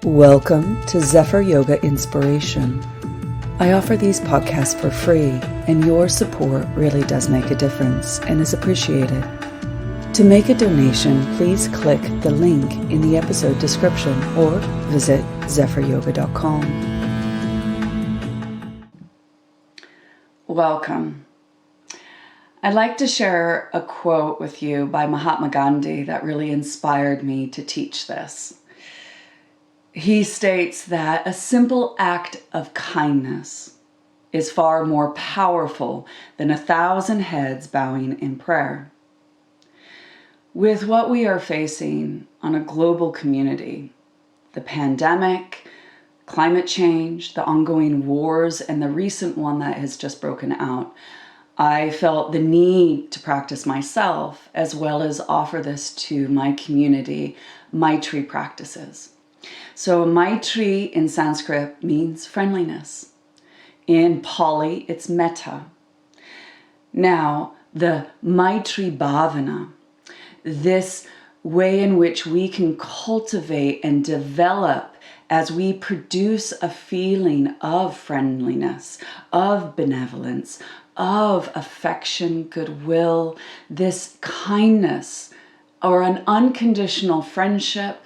Welcome to Zephyr Yoga Inspiration. I offer these podcasts for free, and your support really does make a difference and is appreciated. To make a donation, please click the link in the episode description or visit zephyryoga.com. Welcome. I'd like to share a quote with you by Mahatma Gandhi that really inspired me to teach this. He states that a simple act of kindness is far more powerful than 1,000 heads bowing in prayer. With what we are facing on a global community, the pandemic, climate change, the ongoing wars, and the recent one that has just broken out, I felt the need to practice myself as well as offer this to my community, Maitri practices. So Maitri in Sanskrit means friendliness. In Pali, it's metta. Now, the Maitri Bhavana, this way in which we can cultivate and develop as we produce a feeling of friendliness, of benevolence, of affection, goodwill, this kindness, or an unconditional friendship,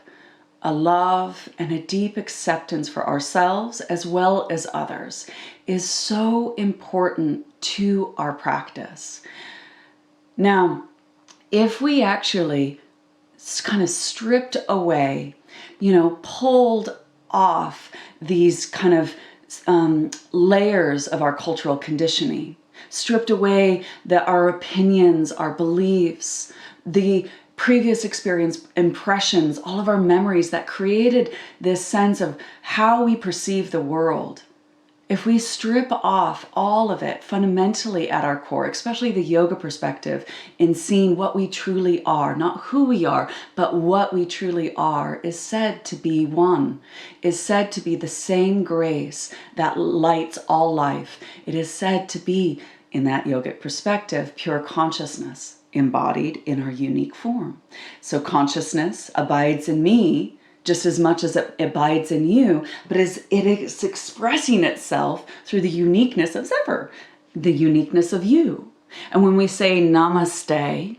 a love, and a deep acceptance for ourselves as well as others is so important to our practice. Now, if we actually kind of stripped away, pulled off these kind of layers of our cultural conditioning, stripped away our opinions, our beliefs, the previous experience, impressions, all of our memories that created this sense of how we perceive the world. If we strip off all of it fundamentally at our core, especially the yoga perspective, in seeing what we truly are, not who we are, but what we truly are, is said to be one, is said to be the same grace that lights all life. It is said to be, in that yogic perspective, pure consciousness, embodied in our unique form. So consciousness abides in me just as much as it abides in you, but it is expressing itself through the uniqueness of Zephyr, the uniqueness of you. And when we say namaste,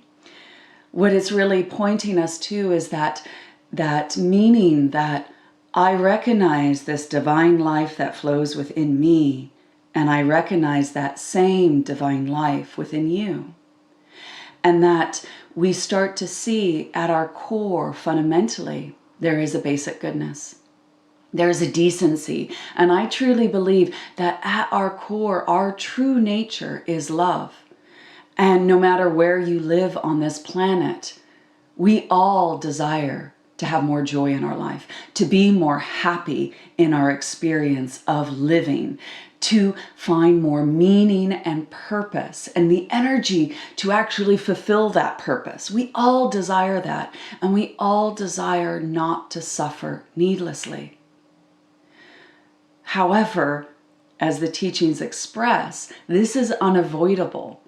what it's really pointing us to is that meaning that I recognize this divine life that flows within me, and I recognize that same divine life within you. And that we start to see at our core, fundamentally, there is a basic goodness. There is a decency. And I truly believe that at our core, our true nature is love. And no matter where you live on this planet, we all desire to have more joy in our life, to be more happy in our experience of living, to find more meaning and purpose and the energy to actually fulfill that purpose. We all desire that, and we all desire not to suffer needlessly. However, as the teachings express, this is unavoidable.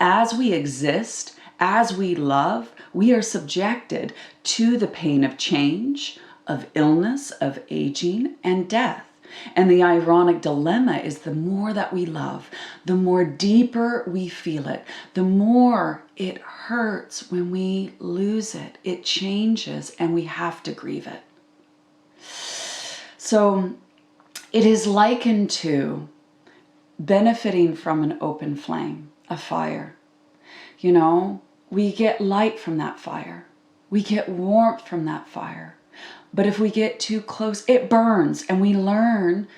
As we exist, as we love, we are subjected to the pain of change, of illness, of aging, and death. And the ironic dilemma is the more that we love, the more deeper we feel it, the more it hurts when we lose it. It changes and we have to grieve it. So it is likened to benefiting from an open flame, a fire. We get light from that fire. We get warmth from that fire. But if we get too close, it burns, and we learn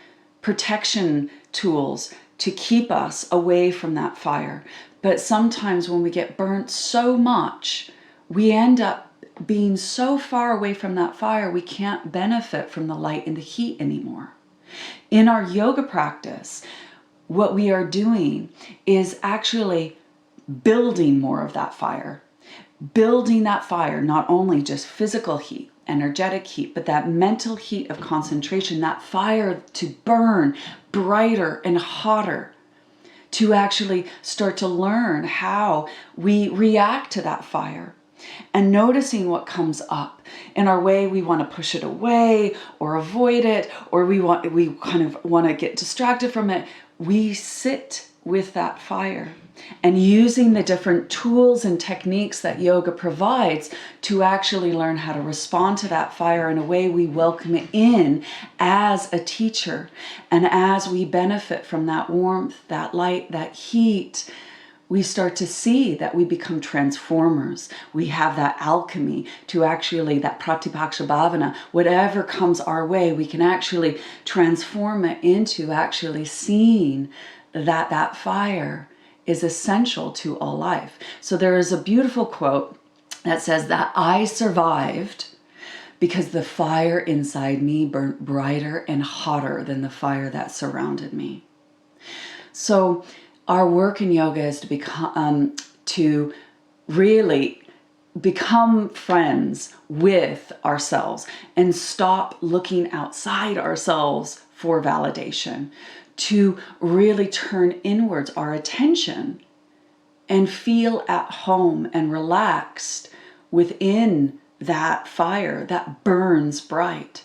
protection tools to keep us away from that fire. But sometimes when we get burnt so much, we end up being so far away from that fire, we can't benefit from the light and the heat anymore. In our yoga practice, what we are doing is actually building more of that fire. Building that fire, not only just physical heat, energetic heat, but that mental heat of concentration, that fire to burn brighter and hotter, to actually start to learn how we react to that fire. and noticing what comes up. In our way, we want to push it away or avoid it, or we kind of want to get distracted from it. We sit with that fire, and using the different tools and techniques that yoga provides to actually learn how to respond to that fire in a way we welcome it in as a teacher. And as we benefit from that warmth, that light, that heat, we start to see that we become transformers. We have that alchemy to actually, that pratipaksha bhavana, whatever comes our way, we can actually transform it into actually seeing that that fire is essential to all life. So there is a beautiful quote that says that I survived because the fire inside me burnt brighter and hotter than the fire that surrounded me. So our work in yoga is to really become friends with ourselves and stop looking outside ourselves for validation, to really inwards inwards our attention and feel at home and relaxed within that fire that burns bright,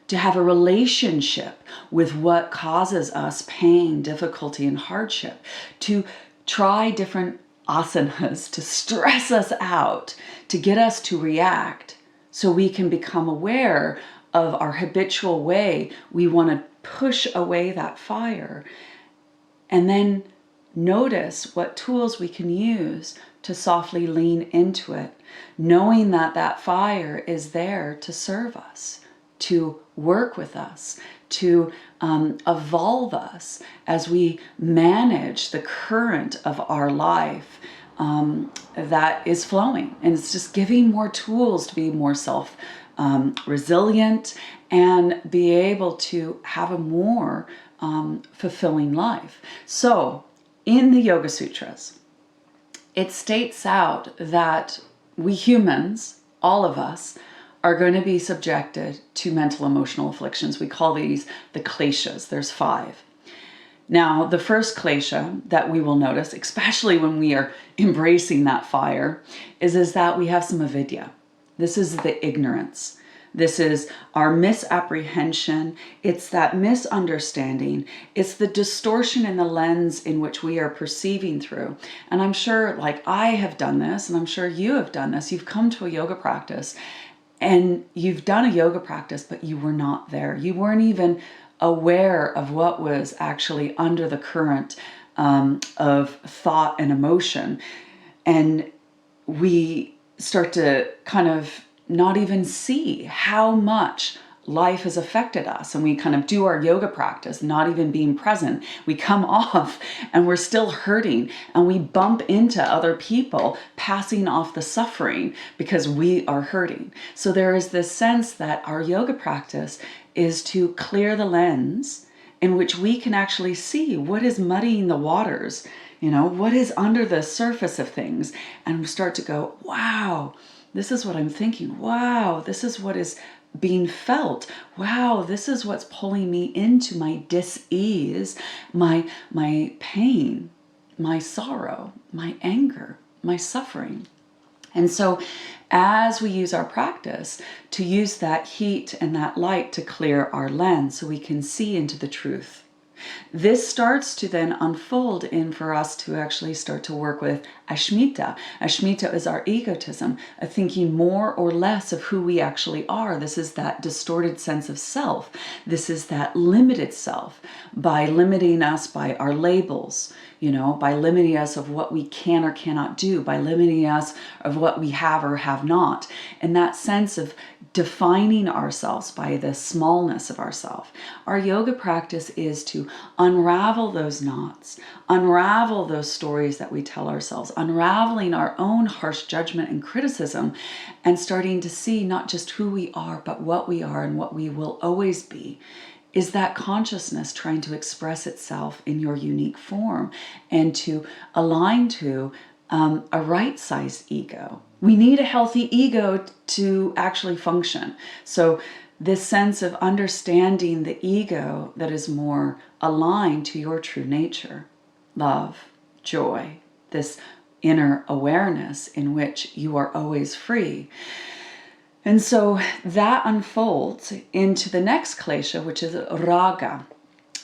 to have a relationship with what causes us pain, difficulty, and hardship, to try different asanas to stress us out, to get us to react so we can become aware of our habitual way we want to push away that fire, and then notice what tools we can use to softly lean into it, knowing that that fire is there to serve us, to work with us, to evolve us as we manage the current of our life that is flowing. And it's just giving more tools to be more resilient and be able to have a more fulfilling life. So in the Yoga Sutras, it states out that we humans, all of us, are going to be subjected to mental emotional afflictions. We call these the kleshas. There's 5. Now, the first klesha that we will notice, especially when we are embracing that fire, is that we have some avidya. This is the ignorance. This is our misapprehension. It's that misunderstanding. It's the distortion in the lens in which we are perceiving through. And I'm sure, like I have done this, and I'm sure you have done this. You've come to a yoga practice, and you've done a yoga practice, but you were not there. You weren't even aware of what was actually under the current of thought and emotion. And we start to kind of not even see how much life has affected us. And we kind of do our yoga practice, not even being present. We come off and we're still hurting, and we bump into other people passing off the suffering because we are hurting. So there is this sense that our yoga practice is to clear the lens in which we can actually see what is muddying the waters, what is under the surface of things, and start to go, wow, this is what I'm thinking. Wow, this is what is being felt. Wow, this is what's pulling me into my dis-ease, my pain, my sorrow, my anger, my suffering. And so as we use our practice to use that heat and that light to clear our lens so we can see into the truth, this starts to then unfold in for us to actually start to work with Ashmita. Ashmita is our egotism, a thinking more or less of who we actually are. This is that distorted sense of self. This is that limited self by limiting us by our labels, by limiting us of what we can or cannot do, by limiting us of what we have or have not. And that sense of defining ourselves by the smallness of ourselves. Our yoga practice is to unravel those knots, unravel those stories that we tell ourselves, unraveling our own harsh judgment and criticism, and starting to see not just who we are, but what we are and what we will always be. Is that consciousness trying to express itself in your unique form and to align to a right-sized ego. We need a healthy ego to actually function. So this sense of understanding the ego that is more aligned to your true nature, love, joy, this inner awareness in which you are always free. And so that unfolds into the next klesha, which is raga.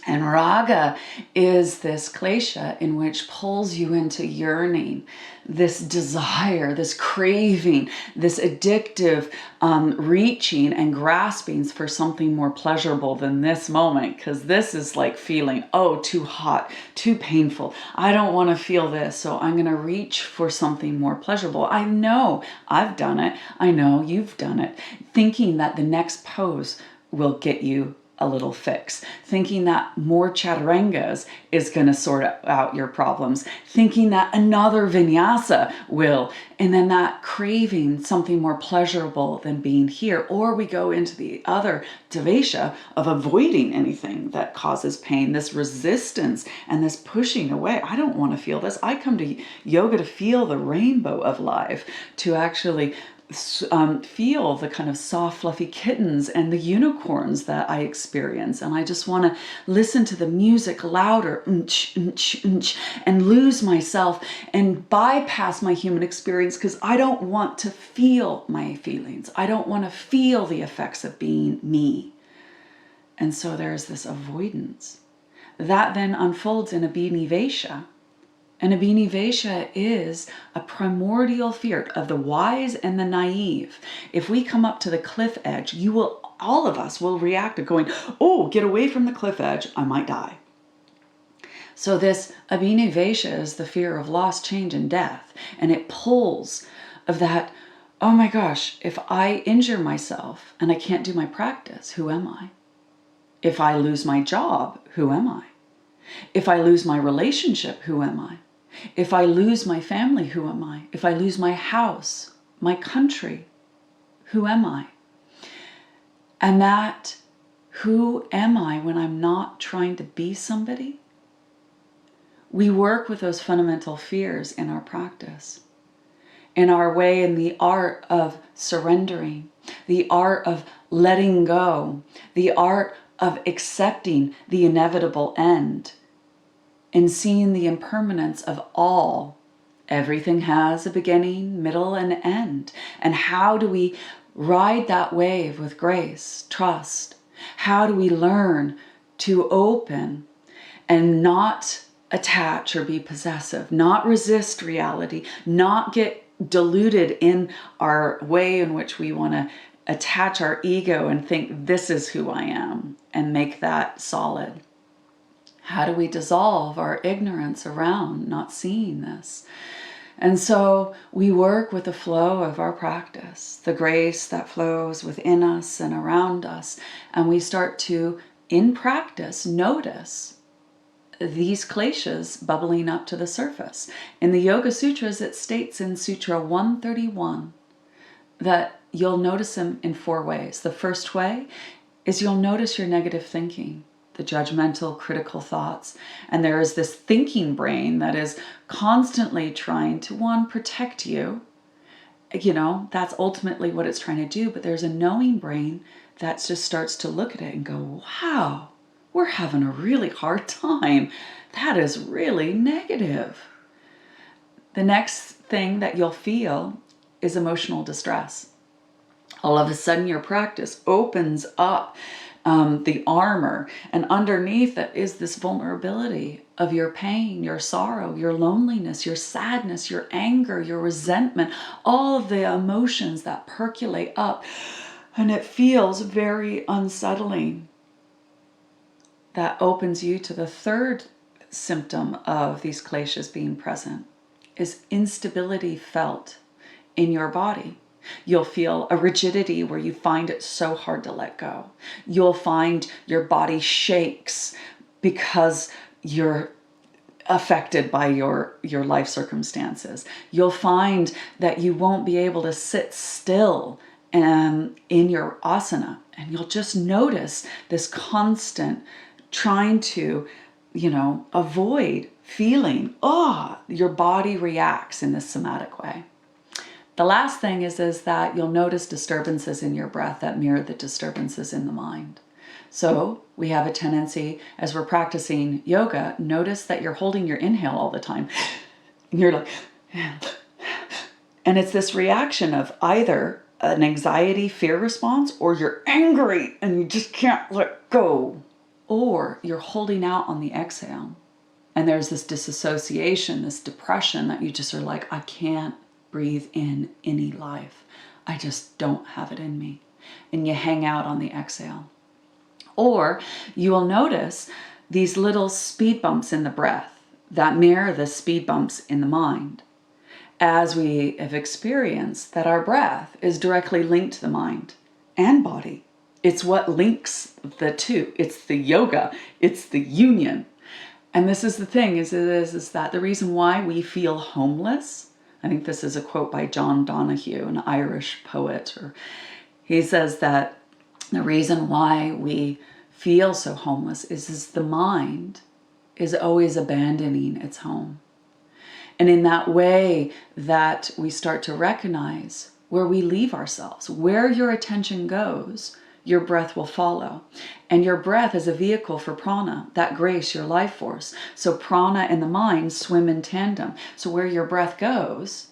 And raga is this klesha in which pulls you into yearning, this desire, this craving, this addictive reaching and grasping for something more pleasurable than this moment. Because this is like feeling, oh, too hot, too painful. I don't want to feel this, so I'm going to reach for something more pleasurable. I know I've done it. I know you've done it. Thinking that the next pose will get you a little fix, thinking that more chaturangas is going to sort out your problems, thinking that another vinyasa will, and then that craving something more pleasurable than being here. Or we go into the other devesha of avoiding anything that causes pain, this resistance and this pushing away. I don't want to feel this. I come to yoga to feel the rainbow of life, to actually feel the kind of soft, fluffy kittens and the unicorns that I experience. And I just want to listen to the music louder and lose myself and bypass my human experience, because I don't want to feel my feelings. I don't want to feel the effects of being me. And so there's this avoidance. That then unfolds in Abhinivesha. And Abhinivesha is a primordial fear of the wise and the naive. If we come up to the cliff edge, all of us will react to going, oh, get away from the cliff edge, I might die. So this Abhinivesha is the fear of loss, change, and death. And it pulls of that, oh my gosh, if I injure myself and I can't do my practice, who am I? If I lose my job, who am I? If I lose my relationship, who am I? If I lose my family, who am I? If I lose my house, my country, who am I? And that, who am I when I'm not trying to be somebody? We work with those fundamental fears in our practice, in our way, in the art of surrendering, the art of letting go, the art of accepting the inevitable end, and seeing the impermanence of all. Everything has a beginning, middle, and end. And how do we ride that wave with grace, trust? How do we learn to open and not attach or be possessive, not resist reality, not get diluted in our way in which we want to attach our ego and think this is who I am and make that solid? How do we dissolve our ignorance around not seeing this? And so we work with the flow of our practice, the grace that flows within us and around us. And we start to, in practice, notice these kleshas bubbling up to the surface. In the Yoga Sutras, it states in Sutra 131 that you'll notice them in 4 ways. The first way is you'll notice your negative thinking, the judgmental, critical thoughts. And there is this thinking brain that is constantly trying to, one, protect you. You know, that's ultimately what it's trying to do. But there's a knowing brain that just starts to look at it and go, wow, we're having a really hard time. That is really negative. The next thing that you'll feel is emotional distress. All of a sudden your practice opens up the armor, and underneath it is this vulnerability of your pain, your sorrow, your loneliness, your sadness, your anger, your resentment, all of the emotions that percolate up, and it feels very unsettling. That opens you to the third symptom of these kleshas being present, is instability felt in your body. You'll feel a rigidity where you find it so hard to let go. You'll find your body shakes because you're affected by your life circumstances. You'll find that you won't be able to sit still in your asana. And you'll just notice this constant trying to, avoid feeling, your body reacts in this somatic way. The last thing is that you'll notice disturbances in your breath that mirror the disturbances in the mind. So we have a tendency, as we're practicing yoga, notice that you're holding your inhale all the time. And you're like, And it's this reaction of either an anxiety, fear response, or you're angry and you just can't let go. Or you're holding out on the exhale. And there's this disassociation, this depression that you just are like, I can't breathe in any life. I just don't have it in me. And you hang out on the exhale. Or you will notice these little speed bumps in the breath that mirror the speed bumps in the mind. As we have experienced that our breath is directly linked to the mind and body. It's what links the two. It's the yoga. It's the union. And this is the thing, is that the reason why we feel homeless, I think this is a quote by John Donahue, an Irish poet, he says that the reason why we feel so homeless is the mind is always abandoning its home. And in that way that we start to recognize where we leave ourselves, where your attention goes, your breath will follow. And your breath is a vehicle for prana, that grace, your life force. So prana and the mind swim in tandem. So where your breath goes,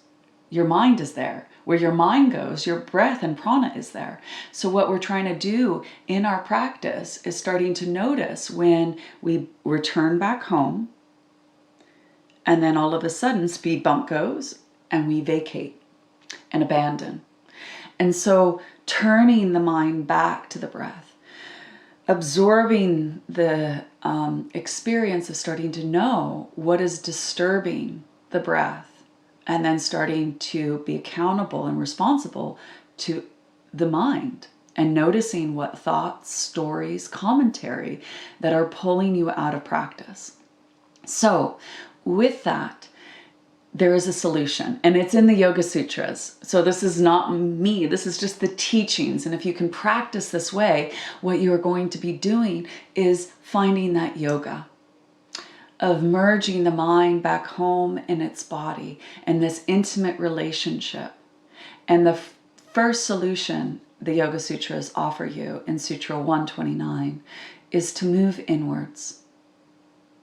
your mind is there. Where your mind goes, your breath and prana is there. So what we're trying to do in our practice is starting to notice when we return back home, and then all of a sudden speed bump goes and we vacate and abandon. And so turning the mind back to the breath, absorbing the experience of starting to know what is disturbing the breath, and then starting to be accountable and responsible to the mind and noticing what thoughts, stories, commentary that are pulling you out of practice. So with that, there is a solution, and it's in the Yoga Sutras. So this is not me, this is just the teachings. And if you can practice this way, what you are going to be doing is finding that yoga of merging the mind back home in its body and this intimate relationship. And the first solution the Yoga Sutras offer you in Sutra 129 is to move inwards.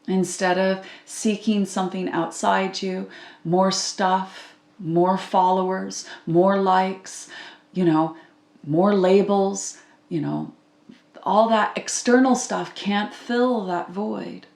Instead of seeking something outside you, more stuff, more followers, more likes, more labels, all that external stuff can't fill that void.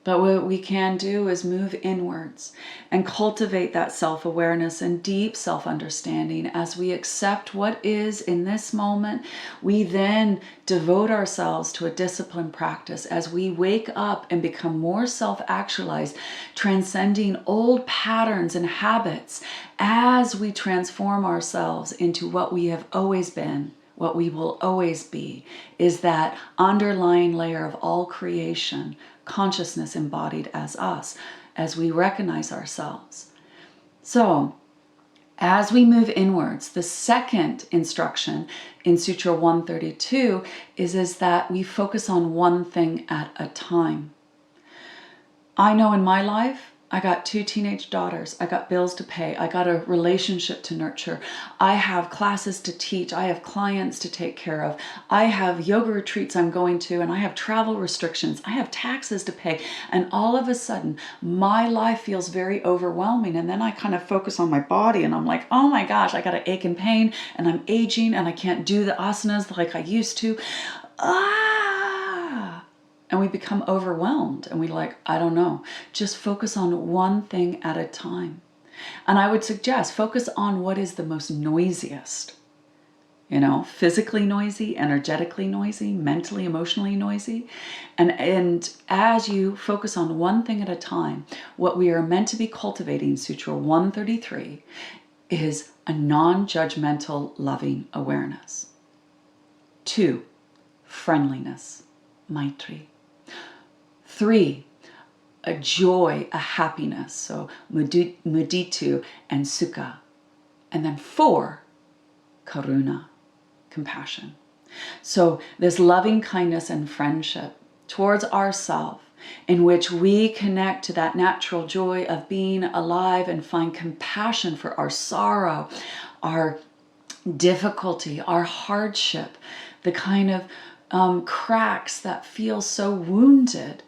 But what we can do is move inwards and cultivate that self-awareness and deep self-understanding. As we accept what is in this moment, we then devote ourselves to a disciplined practice as we wake up and become more self-actualized, transcending old patterns and habits as we transform ourselves into what we have always been. What we will always be is that underlying layer of all creation, consciousness embodied as us, as we recognize ourselves. So, as we move inwards, the second instruction in Sutra 132 is that we focus on one thing at a time. I know in my life, I got 2 teenage daughters. I got bills to pay. I got a relationship to nurture. I have classes to teach. I have clients to take care of. I have yoga retreats I'm going to, and I have travel restrictions. I have taxes to pay. And all of a sudden, my life feels very overwhelming. And then I kind of focus on my body and I'm like, oh my gosh, I got an ache and pain and I'm aging and I can't do the asanas like I used to. And we become overwhelmed and we like, I don't know, just focus on one thing at a time. And I would suggest focus on what is the most noisiest, physically noisy, energetically noisy, mentally, emotionally noisy. And as you focus on one thing at a time, what we are meant to be cultivating, Sutra 133, is a non-judgmental, loving awareness. 2, friendliness, Maitri. 3, a joy, a happiness, so mudita and sukha. And then 4, karuna, compassion. So this loving kindness and friendship towards ourselves, in which we connect to that natural joy of being alive and find compassion for our sorrow, our difficulty, our hardship, the kind of cracks that feel so wounded.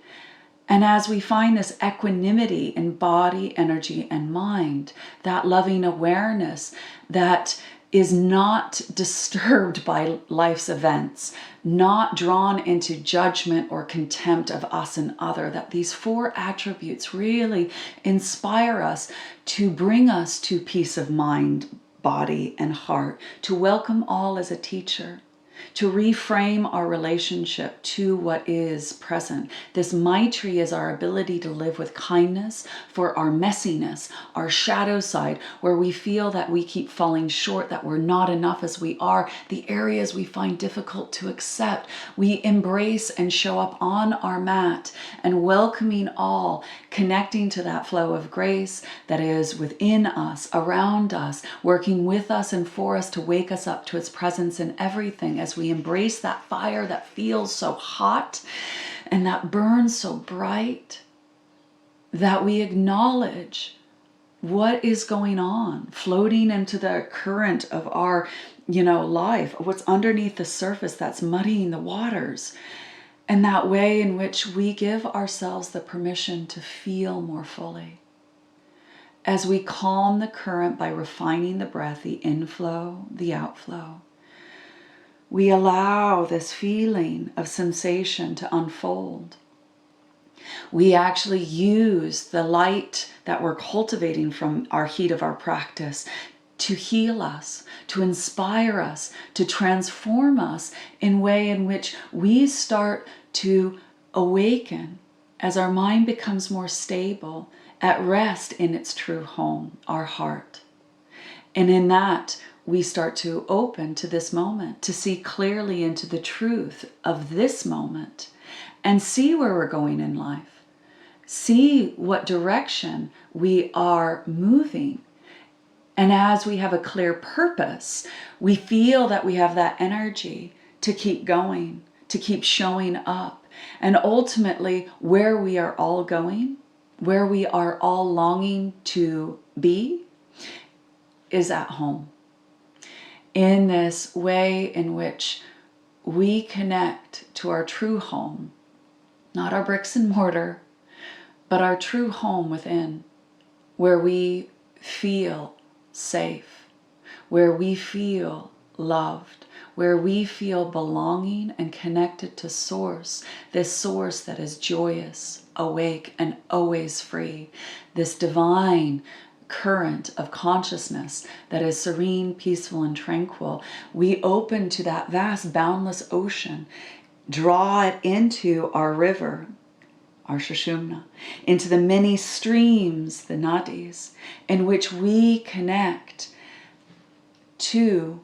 And as we find this equanimity in body, energy, and mind, that loving awareness that is not disturbed by life's events, not drawn into judgment or contempt of us and other, that these 4 attributes really inspire us to bring us to peace of mind, body, and heart, to welcome all as a teacher, to reframe our relationship to what is present. This Maitri is our ability to live with kindness for our messiness, our shadow side, where we feel that we keep falling short, that we're not enough as we are, the areas we find difficult to accept. We embrace and show up on our mat and welcoming all, connecting to that flow of grace that is within us, around us, working with us and for us to wake us up to its presence in everything, as we embrace that fire that feels so hot and that burns so bright, that we acknowledge what is going on, floating into the current of our, life, what's underneath the surface that's muddying the waters. And that way in which we give ourselves the permission to feel more fully. As we calm the current by refining the breath, the inflow, the outflow, we allow this feeling of sensation to unfold. We actually use the light that we're cultivating from our heat of our practice to heal us, to inspire us, to transform us in a way in which we start to awaken as our mind becomes more stable, at rest in its true home, our heart. And in that, we start to open to this moment, to see clearly into the truth of this moment and see where we're going in life. See what direction we are moving. And as we have a clear purpose, we feel that we have that energy to keep going, to keep showing up. And ultimately, where we are all going, where we are all longing to be, is at home. In this way in which we connect to our true home, not our bricks and mortar, but our true home within, where we feel safe, where we feel loved, where we feel belonging and connected to Source, this Source that is joyous, awake, and always free, this divine current of consciousness that is serene, peaceful, and tranquil. We open to that vast, boundless ocean, draw it into our river, our Sushumna, into the many streams, the nadis, in which we connect to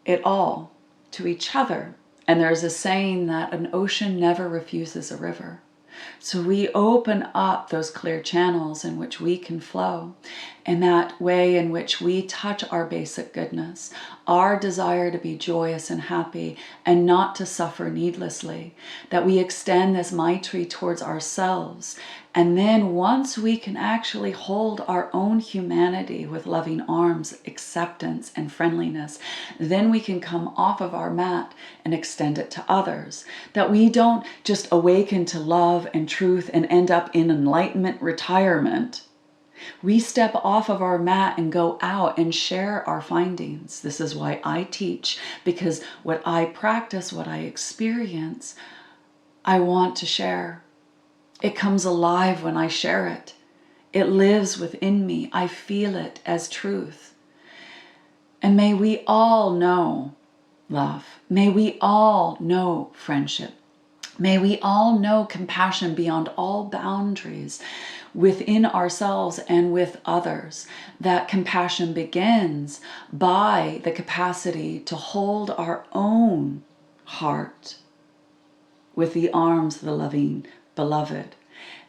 it all, to each other. And there's a saying that an ocean never refuses a river. So we open up those clear channels in which we can flow, and that way in which we touch our basic goodness, our desire to be joyous and happy and not to suffer needlessly, that we extend this Maitri towards ourselves. And then once we can actually hold our own humanity with loving arms, acceptance, and friendliness, then we can come off of our mat and extend it to others. That we don't just awaken to love and truth and end up in enlightenment retirement. We step off of our mat and go out and share our findings. This is why I teach, because what I practice, what I experience, I want to share. It comes alive when I share it. It lives within me. I feel it as truth. And may we all know love. May we all know friendship. May we all know compassion beyond all boundaries within ourselves and with others. That compassion begins by the capacity to hold our own heart with the arms of the loving beloved,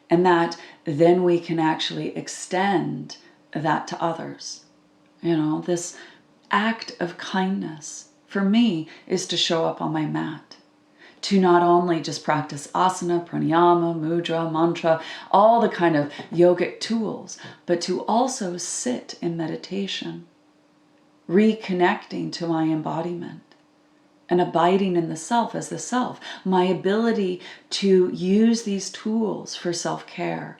and that then we can actually extend that to others. This act of kindness for me is to show up on my mat, to not only just practice asana, pranayama, mudra, mantra, all the kind of yogic tools, but to also sit in meditation, reconnecting to my embodiment and abiding in the self as the self. My ability to use these tools for self-care,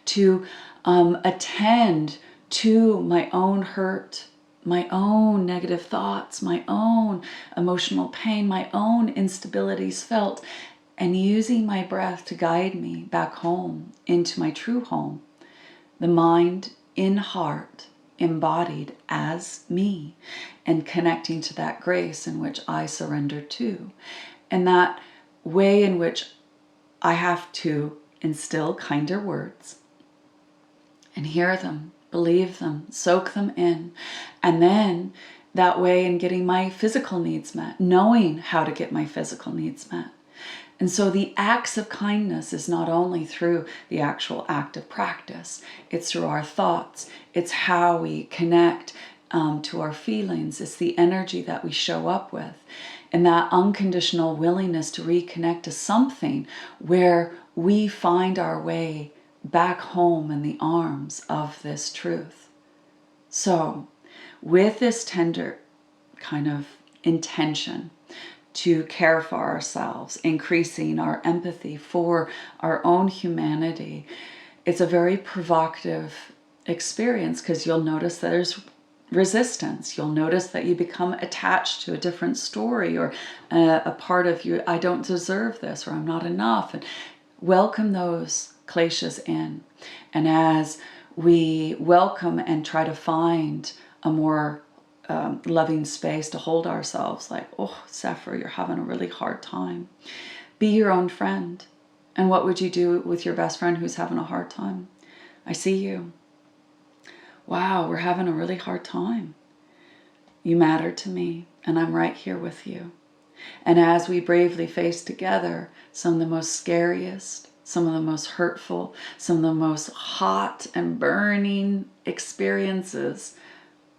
to attend to my own hurt, my own negative thoughts, my own emotional pain, my own instabilities felt, and using my breath to guide me back home into my true home, the mind in heart, embodied as me, and connecting to that grace in which I surrender to. And that way in which I have to instill kinder words and hear them, believe them, soak them in. And then that way in getting my physical needs met, knowing how to get my physical needs met. And so the acts of kindness is not only through the actual act of practice, it's through our thoughts, it's how we connect to our feelings, it's the energy that we show up with, and that unconditional willingness to reconnect to something where we find our way back home in the arms of this truth. So with this tender kind of intention to care for ourselves, increasing our empathy for our own humanity, it's a very provocative experience because you'll notice that there's resistance. You'll notice that you become attached to a different story or a part of you, I don't deserve this, or I'm not enough. And welcome those kleshas in. And as we welcome and try to find a more loving space to hold ourselves, like, oh, Zephyr, you're having a really hard time. Be your own friend. And what would you do with your best friend who's having a hard time? I see you. Wow, we're having a really hard time. You matter to me, and I'm right here with you. And as we bravely face together some of the most scariest, some of the most hurtful, some of the most hot and burning experiences,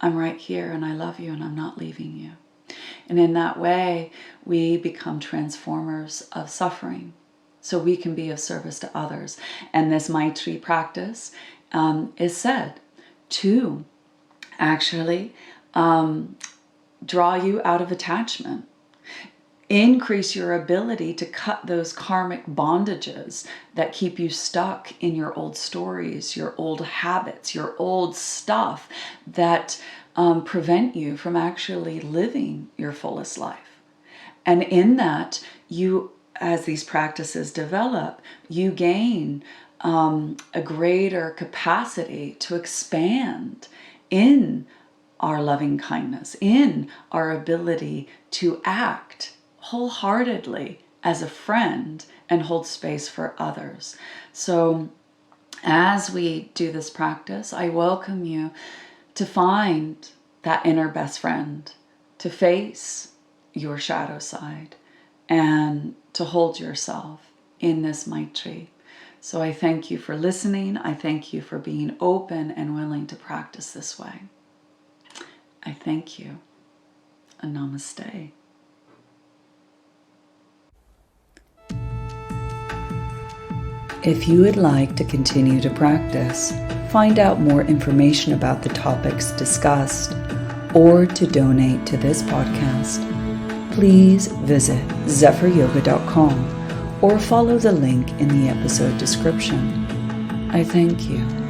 I'm right here and I love you and I'm not leaving you. And in that way, we become transformers of suffering so we can be of service to others. And this Maitri practice is said to actually draw you out of attachment, increase your ability to cut those karmic bondages that keep you stuck in your old stories, your old habits, your old stuff that prevent you from actually living your fullest life. And in that, you, as these practices develop, you gain a greater capacity to expand in our loving kindness, in our ability to act wholeheartedly as a friend and hold space for others. So as we do this practice, I welcome you to find that inner best friend, to face your shadow side, and to hold yourself in this Maitri. So I thank you for listening. I thank you for being open and willing to practice this way. I thank you. A namaste. If you would like to continue to practice, find out more information about the topics discussed, or to donate to this podcast, please visit zephyryoga.com or follow the link in the episode description. I thank you.